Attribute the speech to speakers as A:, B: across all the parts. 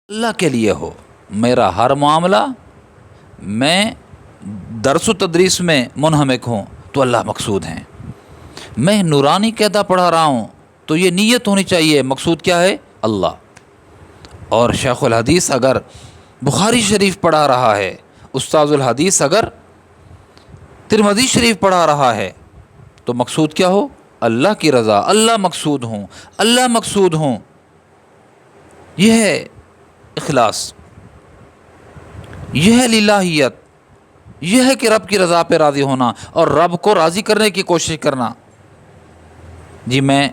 A: اللہ کے لیے ہو، میرا ہر معاملہ، میں درس و تدریس میں منہمک ہوں تو اللہ مقصود ہیں، میں نورانی قاعدہ پڑھا رہا ہوں تو یہ نیت ہونی چاہیے، مقصود کیا ہے؟ اللہ۔ اور شیخ الحدیث اگر بخاری شریف پڑھا رہا ہے، استاذ الحدیث اگر ترمذی شریف پڑھا رہا ہے تو مقصود کیا ہو؟ اللہ کی رضا، اللہ مقصود ہوں، اللہ مقصود ہوں۔ یہ ہے اخلاص، یہ ہے للہیت، یہ ہے کہ رب کی رضا پہ راضی ہونا اور رب کو راضی کرنے کی کوشش کرنا۔ جی میں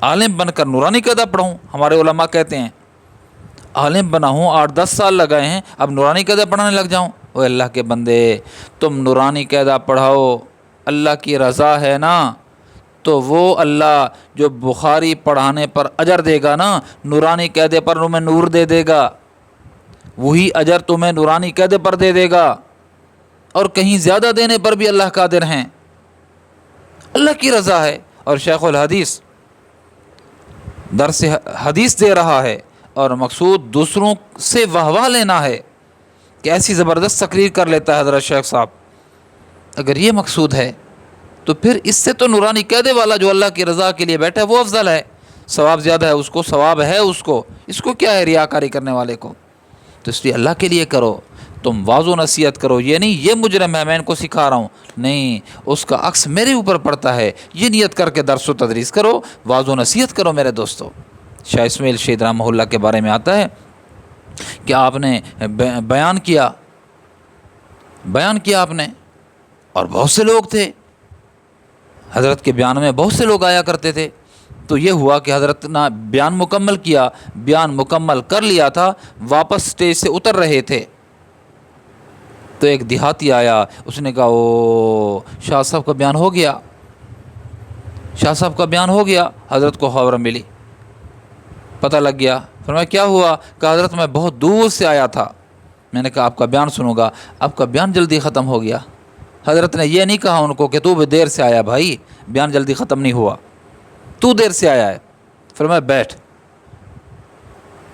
A: عالم بن کر نورانی قاعدہ پڑھوں، ہمارے علماء کہتے ہیں عالم بنا ہوں، 8-10 سال لگائے ہیں، اب نورانی قاعدہ پڑھانے لگ جاؤں۔ اوہ اللہ کے بندے، تم نورانی قاعدہ پڑھاؤ، اللہ کی رضا ہے نا، تو وہ اللہ جو بخاری پڑھانے پر اجر دے گا نا، نورانی قاعدے پر تمہیں نور دے دے گا، وہی اجر تمہیں نورانی قاعدے پر دے دے گا، اور کہیں زیادہ دینے پر بھی اللہ قادر ہیں۔ اللہ کی رضا ہے۔ اور شیخ الحدیث درس حدیث دے رہا ہے اور مقصود دوسروں سے واہ لینا ہے کہ ایسی زبردست تقریر کر لیتا ہے حضرت شیخ صاحب، اگر یہ مقصود ہے تو پھر اس سے تو نورانی قاعدے والا جو اللہ کی رضا کے لیے بیٹھا ہے وہ افضل ہے، ثواب زیادہ ہے اس کو، ثواب ہے اس کو کیا ہے ریاکاری کرنے والے کو؟ تو اس لیے اللہ کے لیے کرو، تم واعظ و نصیحت کرو، یہ نہیں یہ مجرم ہے میں ان کو سکھا رہا ہوں، نہیں، اس کا عکس میرے اوپر پڑتا ہے، یہ نیت کر کے درس و تدریس کرو، واعظ و نصیحت کرو میرے دوستو۔ شاہ اسماعیل شہید رحمہ اللہ کے بارے میں آتا ہے کہ آپ نے بیان کیا آپ نے، اور بہت سے لوگ تھے، حضرت کے بیان میں بہت سے لوگ آیا کرتے تھے، تو یہ ہوا کہ حضرت نے بیان مکمل کیا، بیان مکمل کر لیا تھا، واپس اسٹیج سے اتر رہے تھے تو ایک دیہاتی آیا، اس نے کہا او شاہ صاحب کا بیان ہو گیا، شاہ صاحب کا بیان ہو گیا۔ حضرت کو خبر ملی، پتہ لگ گیا، فرمایا کیا ہوا؟ کہا حضرت میں بہت دور سے آیا تھا، میں نے کہا آپ کا بیان سنوں گا، آپ کا بیان جلدی ختم ہو گیا۔ حضرت نے یہ نہیں کہا ان کو کہ تو بھی دیر سے آیا بھائی، بیان جلدی ختم نہیں ہوا، تو دیر سے آیا ہے۔ فرمایا بیٹھ،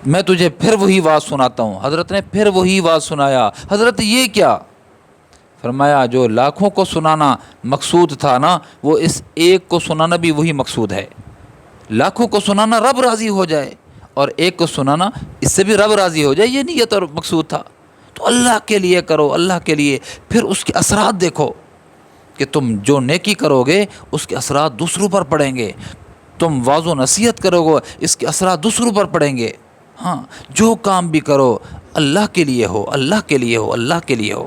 A: میں تجھے پھر وہی واز سناتا ہوں۔ حضرت نے پھر وہی واز سنایا۔ حضرت یہ کیا؟ فرمایا جو لاکھوں کو سنانا مقصود تھا نا، وہ اس ایک کو سنانا بھی وہی مقصود ہے۔ لاکھوں کو سنانا رب راضی ہو جائے، اور ایک کو سنانا اس سے بھی رب راضی ہو جائے، یہ نیت اور مقصود تھا۔ تو اللہ کے لیے کرو، اللہ کے لیے، پھر اس کے اثرات دیکھو کہ تم جو نیکی کرو گے اس کے اثرات دوسروں پر پڑیں گے، تم واعظ و نصیحت کرو گے اس کے اثرات دوسروں پر پڑیں گے۔ ہاں، جو کام بھی کرو اللہ کے لیے ہو، اللہ کے لیے ہو، اللہ کے لیے ہو۔